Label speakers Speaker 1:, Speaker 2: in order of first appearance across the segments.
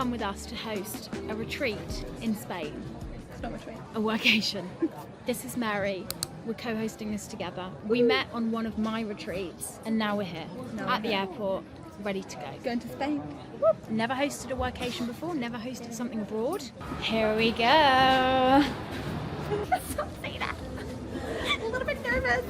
Speaker 1: come with us to host a retreat in Spain.
Speaker 2: It's not a retreat.
Speaker 1: A workation. This is Mary. We're co-hosting this together. We met on one of my retreats and now we're here at the airport, ready to go.
Speaker 2: Going to Spain.
Speaker 1: Whoop. Never hosted a workation before, never hosted something abroad. Here we go. Stop saying that.
Speaker 2: A little bit nervous.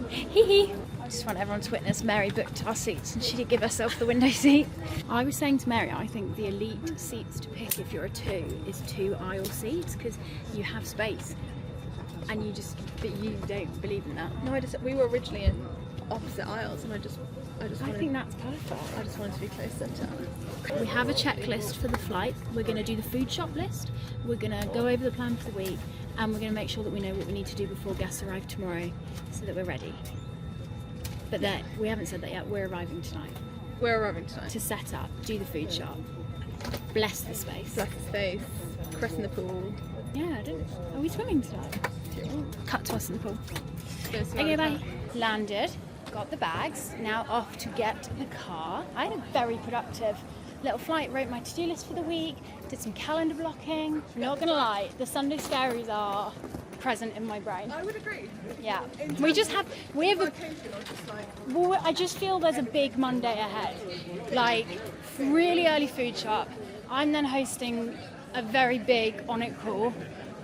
Speaker 1: Hee hee. I just want everyone to witness Mary booked our seats and she did give herself the window seat. I was saying to Mary, I think the elite seats to pick if you're a 2 is 2 aisle seats because you have space. And but you don't believe in that.
Speaker 2: No, we were originally in opposite aisles, and I
Speaker 1: think that's perfect.
Speaker 2: I just wanted to be close centre.
Speaker 1: We have a checklist for the flight. We're going to do the food shop list. We're going to go over the plan for the week, and we're going to make sure that we know what we need to do before guests arrive tomorrow, so that we're ready. But we haven't said that yet. We're arriving tonight.
Speaker 2: We're arriving tonight.
Speaker 1: To set up, do the food shop, bless the space.
Speaker 2: Bless the space. Christen the pool.
Speaker 1: Yeah, I don't. Are we swimming tonight? Cut to us in the pool. Okay, bye. Landed, got the bags, now off to get the car. I had a very productive little flight, wrote my to-do list for the week, did some calendar blocking. Not gonna lie, the Sunday scaries are present in my brain.
Speaker 2: I would agree.
Speaker 1: Yeah. I just feel there's a big Monday ahead. Like, really early food shop. I'm then hosting a very big on it call,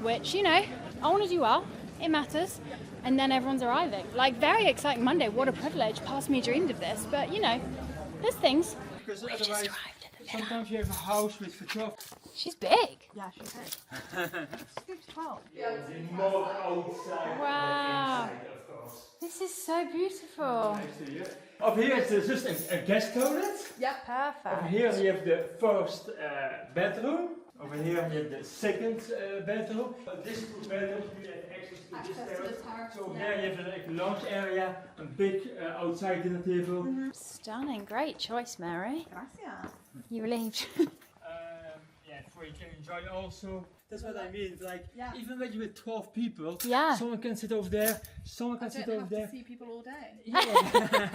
Speaker 1: which, you know, I want to do well, it matters, and then everyone's arriving. Like, very exciting Monday, what a privilege, past me dreamed of this, but you know, there's things.
Speaker 3: Because
Speaker 1: We just arrived at the villa.
Speaker 3: sometimes you have a house with photography.
Speaker 1: She's big.
Speaker 2: Yeah, she's big. She's 12.
Speaker 3: More outside
Speaker 1: Wow.
Speaker 3: than inside, of course.
Speaker 1: This is so beautiful.
Speaker 3: Up here is just a guest toilet.
Speaker 2: Yeah.
Speaker 1: Perfect.
Speaker 3: Over here you have the first bedroom. Over here you have the second bedroom. But this 2 bedrooms you have access to this terrace. So here you have a lounge area, a big outside dinner table.
Speaker 1: Stunning, great choice, Mary.
Speaker 2: Gracias.
Speaker 1: You relieved?
Speaker 3: Yeah, for you can enjoy also. That's what I mean. Like,
Speaker 2: Yeah.
Speaker 3: even when you're with 12 people,
Speaker 1: Yeah.
Speaker 3: someone can sit over there, someone can
Speaker 2: I
Speaker 3: sit
Speaker 2: don't
Speaker 3: over
Speaker 2: have
Speaker 3: there.
Speaker 2: to see people all day.
Speaker 3: Yeah.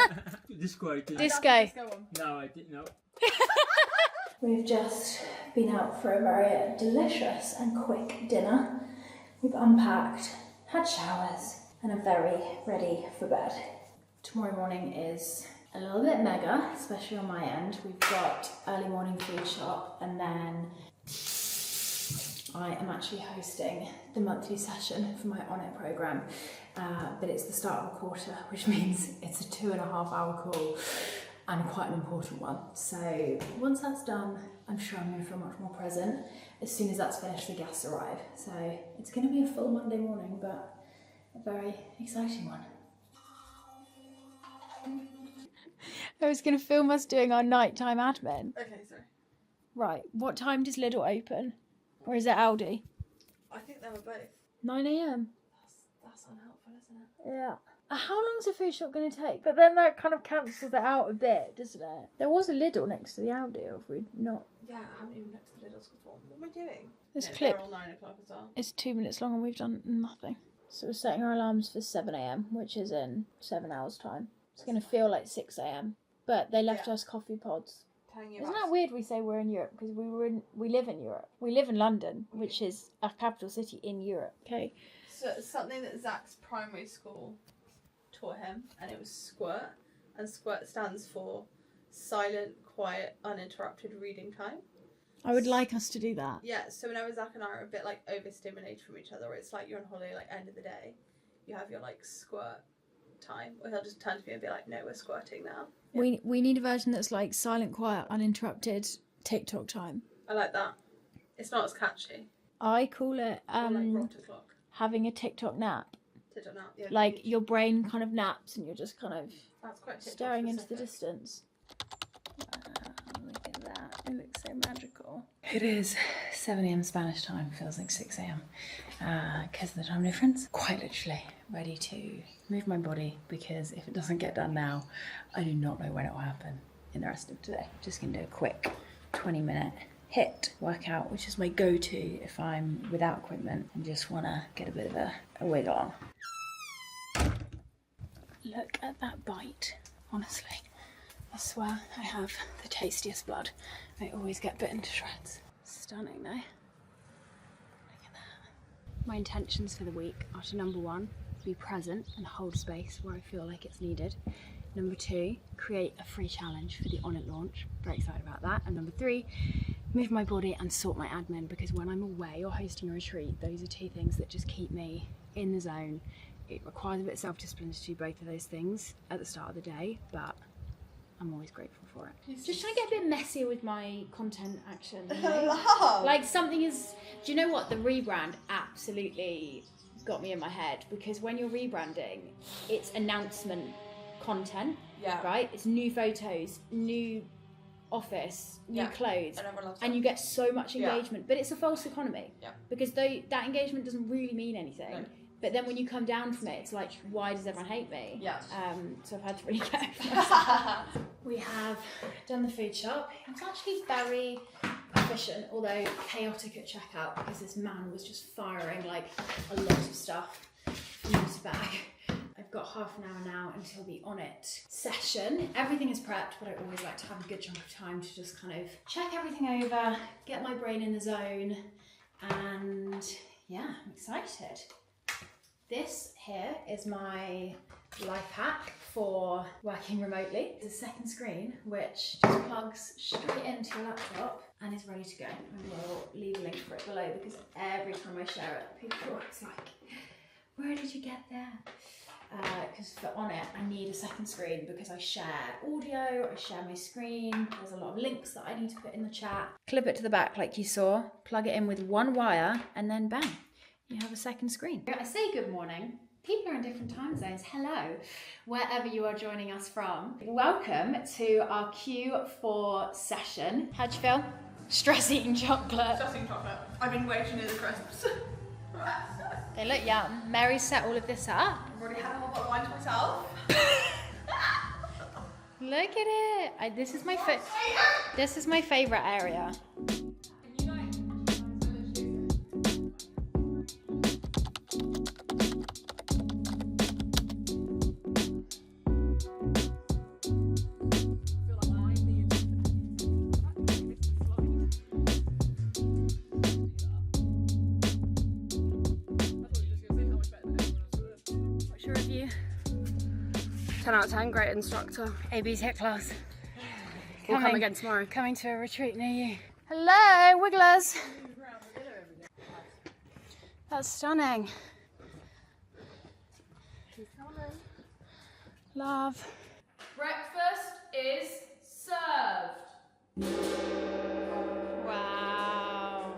Speaker 3: Disco, I think.
Speaker 1: Disco.
Speaker 3: No, I didn't know.
Speaker 1: We've just been out for a very delicious and quick dinner. We've unpacked, had showers, and are very ready for bed. Tomorrow morning is a little bit mega, especially on my end. We've got early morning food shop, and then I am actually hosting the monthly session for my On It programme, but it's the start of a quarter, which means it's a 2.5 hour call and quite an important one. So once that's done, I'm sure I'm going to feel much more present. As soon as that's finished, the guests arrive. So it's going to be a full Monday morning, but a very exciting one. I was going to film us doing our nighttime admin.
Speaker 2: Okay, sorry.
Speaker 1: Right, what time does Lidl open? Or is it Aldi?
Speaker 2: I think they were both.
Speaker 1: 9 a.m.
Speaker 2: That's unhelpful, isn't it?
Speaker 1: Yeah. How long's a food shop going to take? But then that kind of cancels it out a bit, doesn't it? There was a Lidl next to the Aldi, or if we'd not.
Speaker 2: Yeah, I haven't even looked at the Lidl's before. What am I doing?
Speaker 1: This
Speaker 2: No,
Speaker 1: clip
Speaker 2: they're all 9 o'clock as well.
Speaker 1: is 2 minutes long and we've done nothing. So we're setting our alarms for 7 a.m, which is in 7 hours' time. It's going to feel like 6 a.m. But they left us coffee pods. Isn't that weird we say we're in Europe? Because we live in Europe. We live in London, which is a capital city in Europe. Okay.
Speaker 2: So it's something that Zach's primary school taught him, and it was SQUIRT. And SQUIRT stands for Silent, Quiet, Uninterrupted Reading Time.
Speaker 1: I would like us to do that.
Speaker 2: Yeah, so whenever Zach and I are a bit like overstimulated from each other, or it's like you're on holiday, like end of the day, you have your like SQUIRT time, or he'll just turn to me and be like, no, we're squirting now. Yeah.
Speaker 1: We need a version that's like silent, quiet, uninterrupted TikTok time.
Speaker 2: I like that. It's not as catchy.
Speaker 1: I call it
Speaker 2: Or like Rota Clock.
Speaker 1: having a TikTok nap.
Speaker 2: TikTok now. Yeah,
Speaker 1: Like your brain kind of naps and you're just kind of
Speaker 2: that's quite TikTok
Speaker 1: staring into the
Speaker 2: specific.
Speaker 1: distance. Look at that. It looks so magical. It is 7 a.m. Spanish time. Feels like 6 a.m. Because of the time difference. Quite literally ready to move my body, because if it doesn't get done now, I do not know when it will happen in the rest of today. Just going to do a quick 20-minute HIIT workout, which is my go-to if I'm without equipment and just want to get a bit of a wiggle on. Look at that bite, honestly. I swear I have the tastiest blood. I always get bitten to shreds. Stunning, though. Look at that. My intentions for the week are to, number 1, be present and hold space where I feel like it's needed. Number 2, create a free challenge for the On It launch. Very excited about that. And number 3, move my body and sort my admin, because when I'm away or hosting a retreat, those are 2 things that just keep me in the zone. It requires a bit of self-discipline to do both of those things at the start of the day, but I'm always grateful for it.
Speaker 4: Just trying to get a bit messier with my content, actually. You know? Like something is, do you know what? The rebrand absolutely got me in my head, because when you're rebranding, it's announcement content, right? It's new photos, new office, new clothes, and you get so much engagement, but it's a false economy, because that engagement doesn't really mean anything. But then when you come down from it, it's like, why does everyone hate me? So I've had to really get over myself. We have done the food shop. It's actually very efficient, although chaotic at checkout, because this man was just firing like a lot of stuff from his bag. I've got half an hour now until the On It session. Everything is prepped, but I always like to have a good chunk of time to just kind of check everything over, get my brain in the zone, and yeah, I'm excited. This here is my life hack for working remotely. It's a second screen which just plugs straight into your laptop and is ready to go. And we'll leave a link for it below, because every time I share it, people are always like, where did you get there? Because for On It, I need a second screen, because I share audio, I share my screen, there's a lot of links that I need to put in the chat. Clip it to the back like you saw, plug it in with one wire, and then bang, you have a second screen. I say good morning. People are in different time zones. Hello, wherever you are joining us from. Welcome to our Q4 session. How'd you feel? Stress eating chocolate.
Speaker 2: Stress eating chocolate. I've been way too near the crisps.
Speaker 1: They look yum. Mary set all of this up.
Speaker 2: I've already had a whole bottle of wine to myself.
Speaker 1: Look at it. This is my favourite area. What's your review?
Speaker 5: 10 out of 10, great instructor.
Speaker 1: AB's hit class.
Speaker 5: We'll come again tomorrow.
Speaker 1: Coming to a retreat near you. Hello, wigglers. That's stunning. Love.
Speaker 4: Breakfast is served.
Speaker 1: Wow.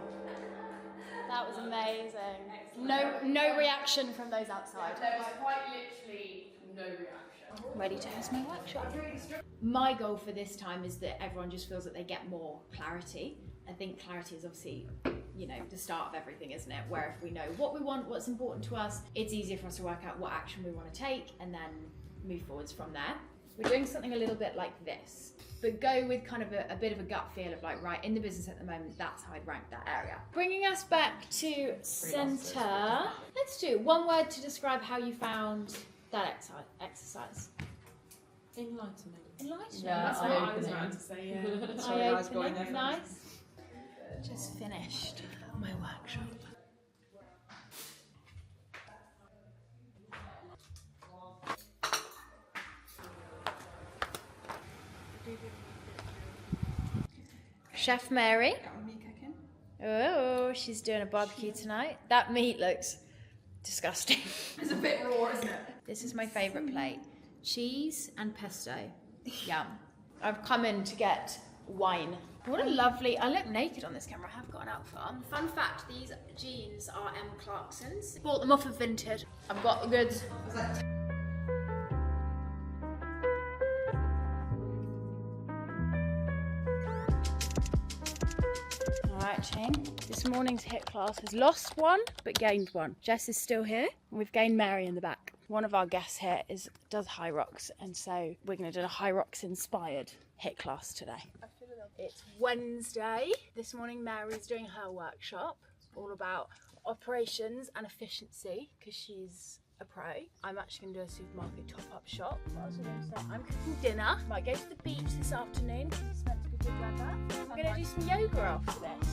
Speaker 1: That was amazing. No reaction from those outside.
Speaker 4: There was quite literally no reaction.
Speaker 1: Ready to host my workshop. My goal for this time is that everyone just feels that they get more clarity. I think clarity is obviously, you know, the start of everything, isn't it? Where if we know what we want, what's important to us, it's easier for us to work out what action we want to take and then move forwards from there. We're doing something a little bit like this, but go with kind of a bit of a gut feel of like, right, in the business at the moment, that's how I'd rank that area. Bringing us back to center. Let's do one word to describe how you found that exercise.
Speaker 5: Enlightenment.
Speaker 1: Enlightening.
Speaker 5: Yeah,
Speaker 1: That's
Speaker 5: what
Speaker 1: what
Speaker 5: I was about to say, yeah.
Speaker 1: Sorry, guys, got in there. Nice. Just finished my workshop. Chef Mary. Oh, she's doing a barbecue tonight. That meat looks disgusting.
Speaker 2: It's a bit raw, isn't it?
Speaker 1: This is my favourite plate. Cheese and pesto. Yum. I've come in to get wine. What a lovely, I look naked on this camera, I have got an outfit on. Fun fact, these jeans are M. Clarkson's. Bought them off of Vinted. I've got the goods. Alright, Shane. This morning's hit class has lost one, but gained one. Jess is still here, and we've gained Mary in the back. One of our guests here does high rocks, and so we're going to do a high rocks inspired hit class today. It's Wednesday. This morning Mary's doing her workshop, all about operations and efficiency, because she's
Speaker 4: a pro. I'm actually going to do a supermarket top-up shop. What else am I going to say? I'm cooking dinner. Might go to the beach this afternoon because it's meant to be good weather. I'm going to do some yoga after this.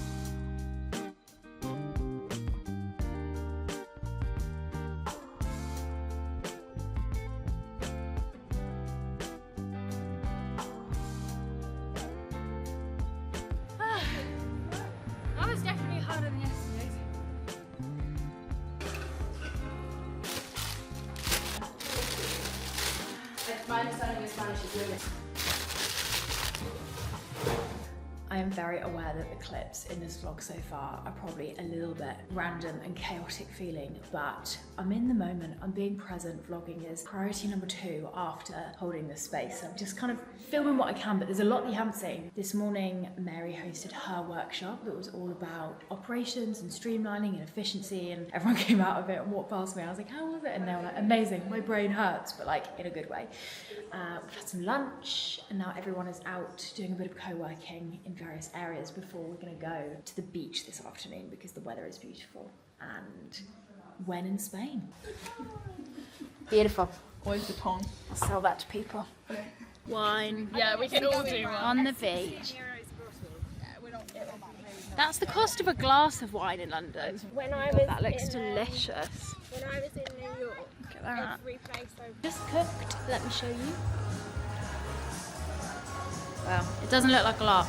Speaker 4: That was definitely harder than yesterday's. My understanding of Spanish is limited. I am very aware that the clips in this vlog so far are probably a little bit random and chaotic feeling, but I'm in the moment, I'm being present. Vlogging is priority number 2 after holding this space. I'm just kind of filming what I can, but there's a lot that you haven't seen. This morning, Mary hosted her workshop that was all about operations and streamlining and efficiency, and everyone came out of it and walked past me. I was like, how was it? And they were like, amazing, my brain hurts, but like in a good way. We've had some lunch, and now everyone is out doing a bit of co-working in various areas before we're going to go to the beach this afternoon because the weather is beautiful. And when in Spain. Beautiful.
Speaker 2: Where's the tongue?
Speaker 4: I'll sell that to people.
Speaker 5: Wine. Yeah, we can all do one.
Speaker 4: On the beach. That's the cost of a glass of wine in London.
Speaker 5: When I was
Speaker 4: That looks
Speaker 5: in,
Speaker 4: delicious.
Speaker 5: When I was in New York,
Speaker 4: Look at that.
Speaker 5: every place I
Speaker 4: Just cooked. Let me show you. Well, it doesn't look like a lot.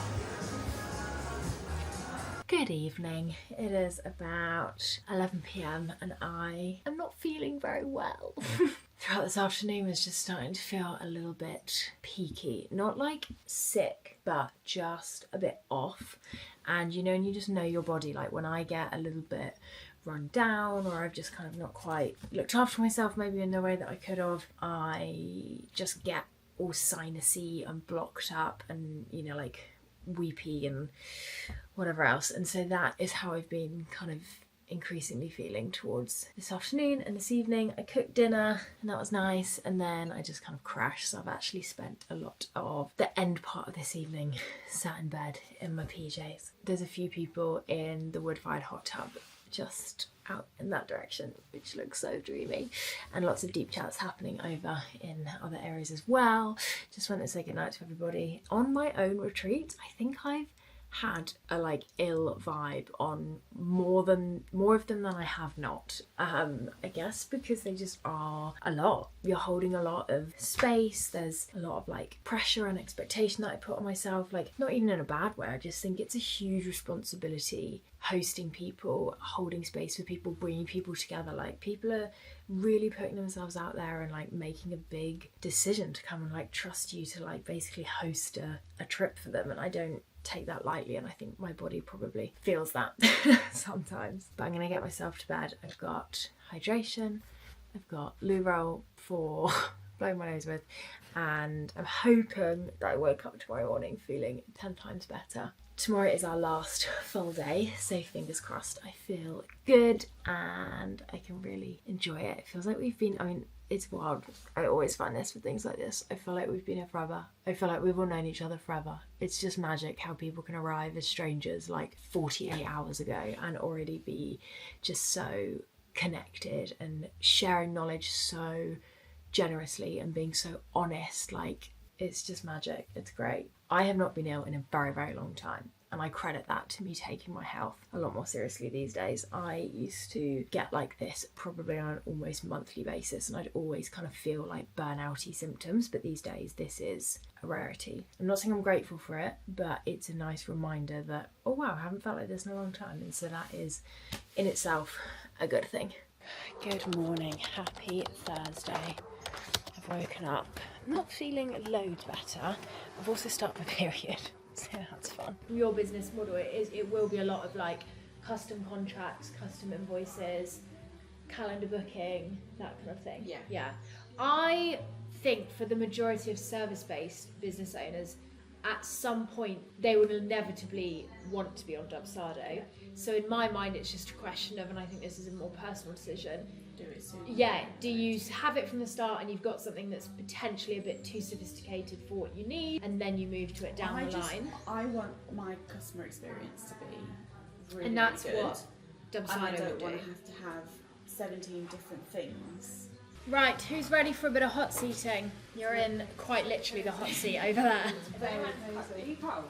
Speaker 4: Good evening. It is about 11 p.m. and I am not feeling very well. Throughout this afternoon was just starting to feel a little bit peaky. Not like sick, but just a bit off. And you know, and you just know your body, like when I get a little bit run down or I've just kind of not quite looked after myself maybe in the way that I could have, I just get all sinusy and blocked up and, you know, like weepy and whatever else. And so that is how I've been kind of increasingly feeling towards this afternoon and this evening. I cooked dinner and that was nice, and then I just kind of crashed. So I've actually spent a lot of the end part of this evening sat in bed in my PJs. There's a few people in the wood-fired hot tub just out in that direction, which looks so dreamy, and lots of deep chats happening over in other areas as well. Just wanted to say goodnight to everybody. On my own retreat, I think I've had a like ill vibe on more of them than I have not. I guess because they just are a lot. You're holding a lot of space. There's a lot of like pressure and expectation that I put on myself, like not even in a bad way. I just think it's a huge responsibility hosting people, holding space for people, bringing people together. Like people are really putting themselves out there and like making a big decision to come and like trust you to like basically host a trip for them, and I don't take that lightly, and I think my body probably feels that sometimes. But I'm gonna get myself to bed. I've got hydration, I've got loo roll for blowing my nose with, and I'm hoping that I wake up tomorrow morning feeling 10 times better. Tomorrow is our last full day, so fingers crossed I feel good and I can really enjoy it. It feels like we've been, I mean, it's wild. I always find this with things like this. I feel like we've been here forever. I feel like we've all known each other forever. It's just magic how people can arrive as strangers like 48 hours ago and already be just so connected and sharing knowledge so generously and being so honest. Like, it's just magic. It's great. I have not been ill in a very, very long time, and I credit that to me taking my health a lot more seriously these days. I used to get like this probably on an almost monthly basis, and I'd always kind of feel like burnouty symptoms, but these days this is a rarity. I'm not saying I'm grateful for it, but it's a nice reminder that, oh wow, I haven't felt like this in a long time, and so that is in itself a good thing. Good morning, happy Thursday. I've woken up, I'm not feeling loads better. I've also started my period, so that's fun. Your business model, it will be a lot of like custom contracts, custom invoices, calendar booking, that kind of thing. Yeah. I think for the majority of service-based business owners, at some point they will inevitably want to be on Dubsado. So in my mind, it's just a question of, and I think this is a more personal decision,
Speaker 2: Do it soon.
Speaker 4: yeah, do you have it from the start and you've got something that's potentially a bit too sophisticated for what you need, and then you move to it down the line?
Speaker 6: I want my customer experience to be really,
Speaker 4: And that's
Speaker 6: really good.
Speaker 4: what
Speaker 6: And I
Speaker 4: Dubsado
Speaker 6: don't
Speaker 4: would
Speaker 6: want
Speaker 4: do.
Speaker 6: to have 17 different things.
Speaker 4: Right, who's ready for a bit of hot seating? You're in quite literally the hot seat over there.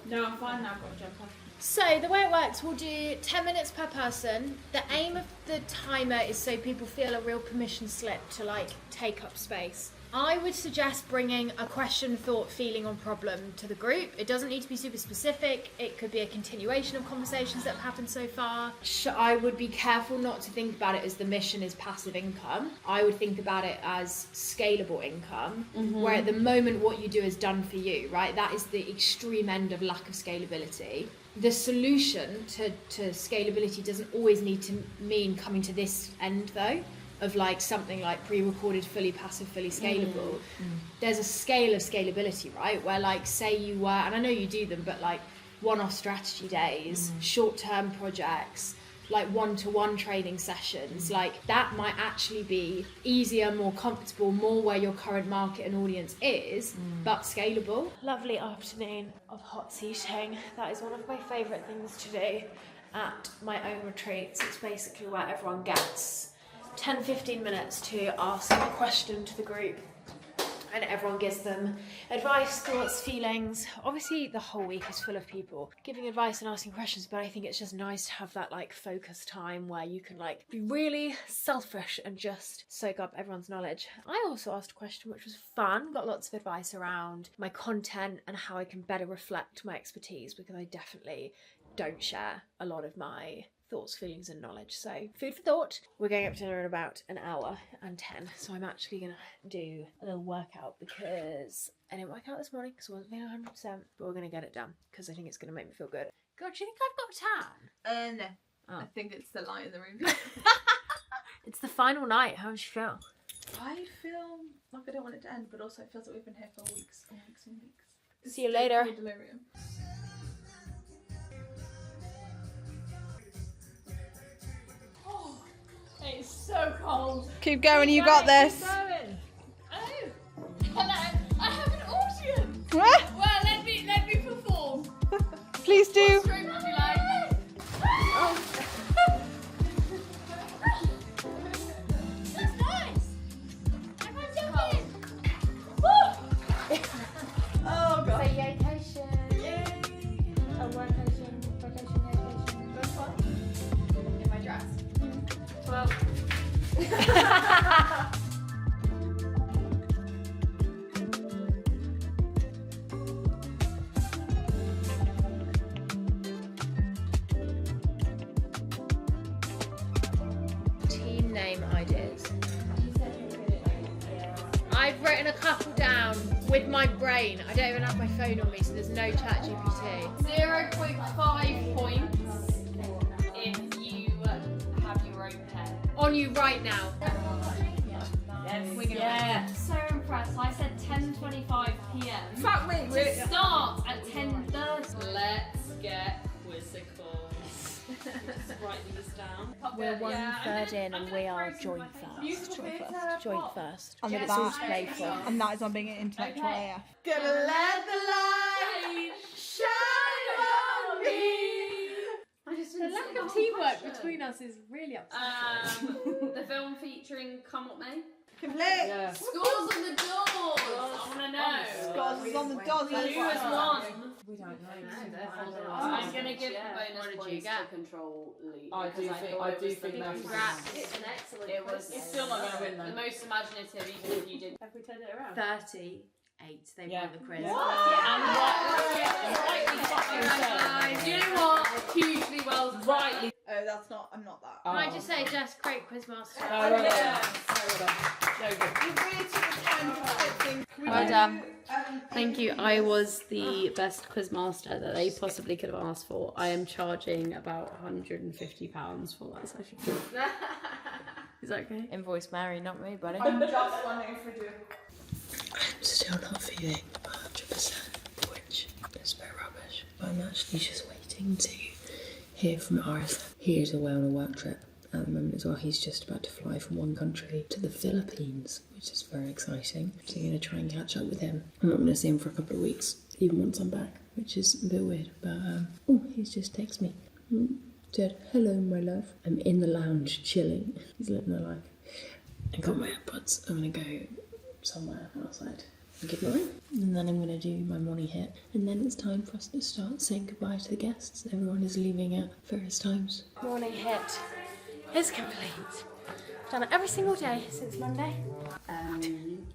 Speaker 6: No, I'm fine now, I've got a jumper.
Speaker 4: So the way it works, we'll do 10 minutes per person. The aim of the timer is so people feel a real permission slip to like take up space. I would suggest bringing a question, thought, feeling or problem to the group. It doesn't need to be super specific. It could be a continuation of conversations that have happened so far. I would be careful not to think about it as the mission is passive income. I would think about it as scalable income, where at the moment what you do is done for you, right? That is the extreme end of lack of scalability. The solution to scalability doesn't always need to mean coming to this end though, of like something like pre-recorded, fully passive, fully scalable. There's a scale of scalability, right? Where like say you were, and I know you do them, but like one-off strategy days, short-term projects, like one-to-one training sessions, like that might actually be easier, more comfortable, more where your current market and audience is, but scalable. Lovely afternoon of hot seating. That is one of my favourite things to do at my own retreats. It's basically where everyone gets 10-15 minutes to ask a question to the group and everyone gives them advice, thoughts, feelings. Obviously the whole week is full of people giving advice and asking questions, but I think it's just nice to have that like focus time where you can like be really selfish and just soak up everyone's knowledge. I also asked a question which was fun, got lots of advice around my content and how I can better reflect my expertise, because I definitely don't share a lot of my thoughts, feelings and knowledge. So food for thought. We're going up to dinner in about an hour and 10, so I'm actually gonna do a little workout because I didn't work out this morning because I wasn't feeling 100%, but we're gonna get it done because I think it's gonna make me feel good. God, do you think I've got a tan?
Speaker 2: No.
Speaker 4: Oh.
Speaker 2: I think it's the light in the room.
Speaker 4: It's the final night. How do you feel?
Speaker 2: I feel like I don't want it to end, but also it feels like we've been here for weeks and weeks and weeks.
Speaker 4: See you later.
Speaker 2: Delirium.
Speaker 5: It's so cold.
Speaker 2: Keep going, you got this.
Speaker 5: Keep going. Oh, hello. I have an audience. Well, let me perform.
Speaker 2: Please do.
Speaker 5: What stroke would you like? That's nice. Everyone's jumping. Woo!
Speaker 2: Oh god.
Speaker 4: Say yaycation.
Speaker 2: Yay.
Speaker 4: A workation, yaycation.
Speaker 2: That's fun.
Speaker 4: In my dress.
Speaker 2: 12.
Speaker 4: Team name ideas. I've written a couple down with my brain. I don't even have my phone on me, so there's no chat GPT.
Speaker 5: 0.5 points if you have your own pen.
Speaker 4: On you right now.
Speaker 5: Yeah. So impressed. I said 10:25 p.m.
Speaker 2: Fuck me.
Speaker 5: To start at 10:30. Let's get quizzical. Let's write these down.
Speaker 4: We're 1/3 in and we are joint first. Joint first.
Speaker 7: I'm
Speaker 4: It's
Speaker 7: at
Speaker 4: all
Speaker 7: that.
Speaker 4: playful.
Speaker 7: And that is on being intellectual AF.
Speaker 2: Gonna let the light shine on me.
Speaker 4: The lack of teamwork between us is really upsetting.
Speaker 5: The film featuring Come What May.
Speaker 2: Complete.
Speaker 5: Scores on the doors. I want to know.
Speaker 7: Scores is on the doors.
Speaker 5: Who has won?
Speaker 4: We don't
Speaker 5: I'm gonna give the bonus points to
Speaker 6: Control League.
Speaker 8: I do think that's
Speaker 5: Congrats.
Speaker 6: It's an excellent
Speaker 5: It was
Speaker 6: quiz.
Speaker 8: still not gonna win
Speaker 5: the
Speaker 8: though.
Speaker 5: most imaginative, even if you did.
Speaker 6: Have we turned it around?
Speaker 7: 38. They
Speaker 8: Yeah.
Speaker 7: won the quiz.
Speaker 5: You know what? Hugely well done.
Speaker 8: Rightly.
Speaker 2: Oh, that's not. I'm not that.
Speaker 4: Can I just say, Jess, great quizmaster.
Speaker 8: Oh, well
Speaker 2: Yeah.
Speaker 8: done. Very good.
Speaker 2: You really took the time to put things.
Speaker 9: Well done. Thank you. I was the best quizmaster that they possibly could have asked for. I am charging about £150 for that session. Is that okay?
Speaker 7: Invoice Mary, not me, buddy.
Speaker 2: I'm just wondering if we do.
Speaker 10: I'm still not feeling 100%, which is a bit rubbish. I'm actually just waiting to hear from RSM. He is away on a work trip at the moment as well. He's just about to fly from one country to the Philippines, which is very exciting. So I'm going to try and catch up with him. I'm not going to see him for a couple of weeks, even once I'm back, which is a bit weird. But, oh, he's just texted me. Said, hello, my love. I'm in the lounge chilling. He's living the life. I got my AirPods. I'm gonna go somewhere outside and give it a ring. And then I'm gonna do my morning hit. And then it's time for us to start saying goodbye to the guests. Everyone is leaving at various times.
Speaker 1: Morning hit is complete. I've done it every single day since Monday.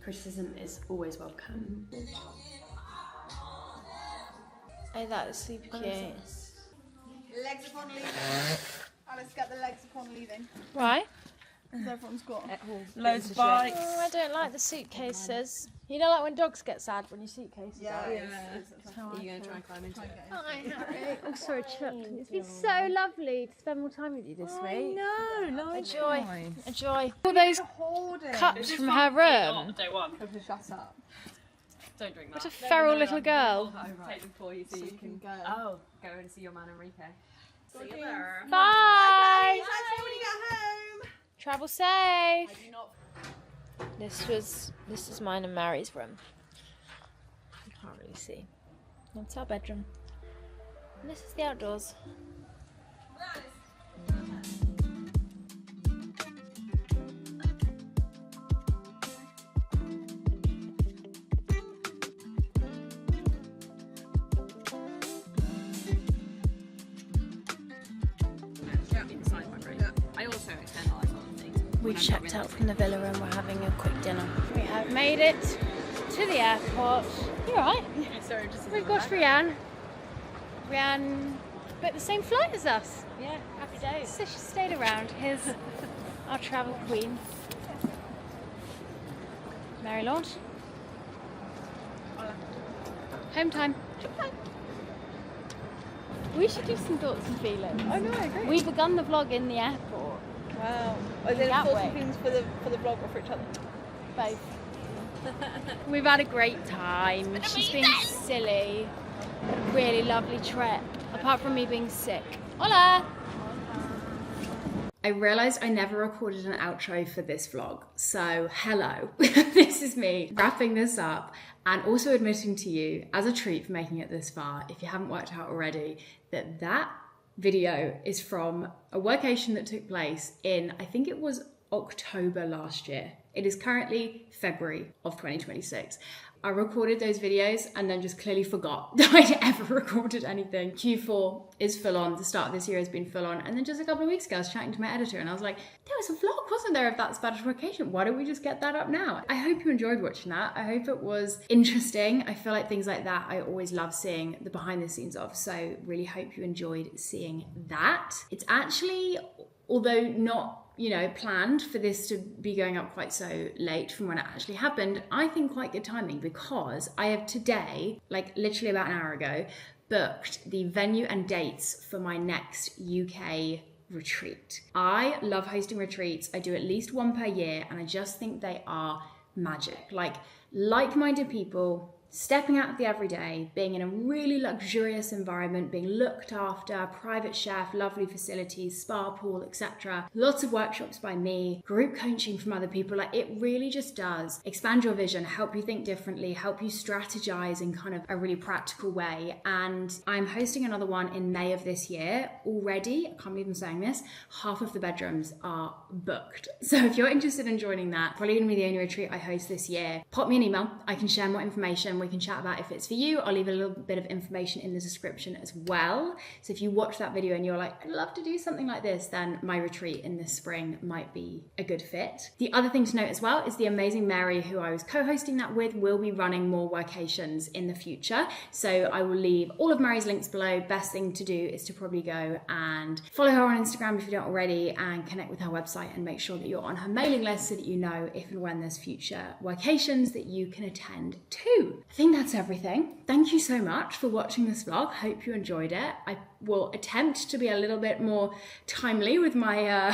Speaker 9: Criticism is always welcome.
Speaker 1: Oh, that is super cute.
Speaker 7: Legs upon leaving. Alice, get the legs upon leaving.
Speaker 1: Why?
Speaker 7: Because everyone's got
Speaker 6: Loads of bikes.
Speaker 1: Oh, I don't like the suitcases. You know, like when dogs get sad when your suitcase is out.
Speaker 7: Yeah.
Speaker 9: Are you going to try and climb into it?
Speaker 1: Hi, Harry. Oh, sorry, tripped. It's been so lovely to spend more time with you this week.
Speaker 7: No,
Speaker 1: Enjoy. All those cups from her room.
Speaker 5: Day one.
Speaker 7: Shut up.
Speaker 5: Don't drink
Speaker 1: What
Speaker 5: that.
Speaker 1: a feral little girl.
Speaker 5: Take them for you so you can
Speaker 7: go.
Speaker 5: go and see your man Enrique. See you there.
Speaker 1: Bye.
Speaker 7: When you get home.
Speaker 1: Travel safe. This is mine and Mary's room. You can't really see. That's our bedroom. And this is the outdoors.
Speaker 5: I also extend eyes on things.
Speaker 1: We've checked out from the villa and we're having a quick dinner. We have made it to the airport. You alright?
Speaker 5: Yeah, sorry, just
Speaker 1: We've got Rianne. Rianne booked the same flight as us.
Speaker 5: yeah, happy days.
Speaker 1: So she stayed around. Here's our travel queen. Mary Launch. Home time. We should do some thoughts and feelings.
Speaker 7: I know, I agree.
Speaker 1: We begun the vlog in the airport.
Speaker 7: Wow. Are there
Speaker 1: That
Speaker 7: thoughts
Speaker 1: way.
Speaker 7: and feelings for the vlog or for each other?
Speaker 1: Both. We've had a great time. She's been silly. Really lovely trip. Apart from me being sick. Hola!
Speaker 9: I realised I never recorded an outro for this vlog, so hello. This is me wrapping this up and also admitting to you, as a treat for making it this far, if you haven't worked out already, that video is from a workation that took place in, I think it was October last year. It is currently February of 2026. I recorded those videos and then just clearly forgot that I'd ever recorded anything. Q4 is full on, the start of this year has been full on, and then just a couple of weeks ago I was chatting to my editor and I was like, there was a vlog, wasn't there, of that Spanish workation? Why don't we just get that up now? I hope you enjoyed watching that. I hope it was interesting. I feel like things like that I always love seeing the behind the scenes of, so really hope you enjoyed seeing that. It's actually, although not planned for this to be going up quite so late from when it actually happened, I think quite good timing, because I have today, like literally about an hour ago, booked the venue and dates for my next UK retreat. I love hosting retreats. I do at least one per year and I just think they are magic. Like-minded people stepping out of the everyday, being in a really luxurious environment, being looked after, private chef, lovely facilities, spa, pool, etc. Lots of workshops by me, group coaching from other people. It really just does expand your vision, help you think differently, help you strategize in kind of a really practical way. And I'm hosting another one in May of this year already. I can't believe I'm saying this. Half of the bedrooms are booked. So if you're interested in joining that, probably gonna be the only retreat I host this year, pop me an email. I can share more information. We can chat about if it's for you. I'll leave a little bit of information in the description as well. So if you watch that video and you're like, I'd love to do something like this, then my retreat in this spring might be a good fit. The other thing to note as well is the amazing Mary, who I was co-hosting that with, will be running more workations in the future. So I will leave all of Mary's links below. Best thing to do is to probably go and follow her on Instagram if you don't already, and connect with her website and make sure that you're on her mailing list so that you know if and when there's future workations that you can attend to. I think that's everything. Thank you so much for watching this vlog. Hope you enjoyed it. I will attempt to be a little bit more timely with my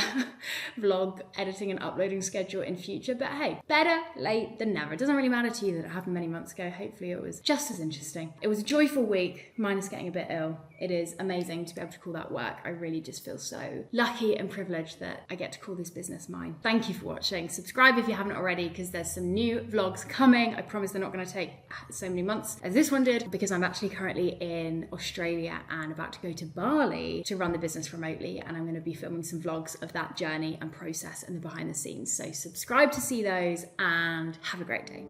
Speaker 9: vlog editing and uploading schedule in future, but hey, better late than never. It doesn't really matter to you that it happened many months ago. Hopefully it was just as interesting. It was a joyful week, minus getting a bit ill. It is amazing to be able to call that work. I really just feel so lucky and privileged that I get to call this business mine. Thank you for watching. Subscribe if you haven't already, because there's some new vlogs coming. I promise they're not going to take so many months as this one did, because I'm actually currently in Australia and about to go
Speaker 4: to Bali to run the business remotely, and I'm going to be filming some vlogs of that journey and process and the behind the scenes. So subscribe to see those, and have a great day.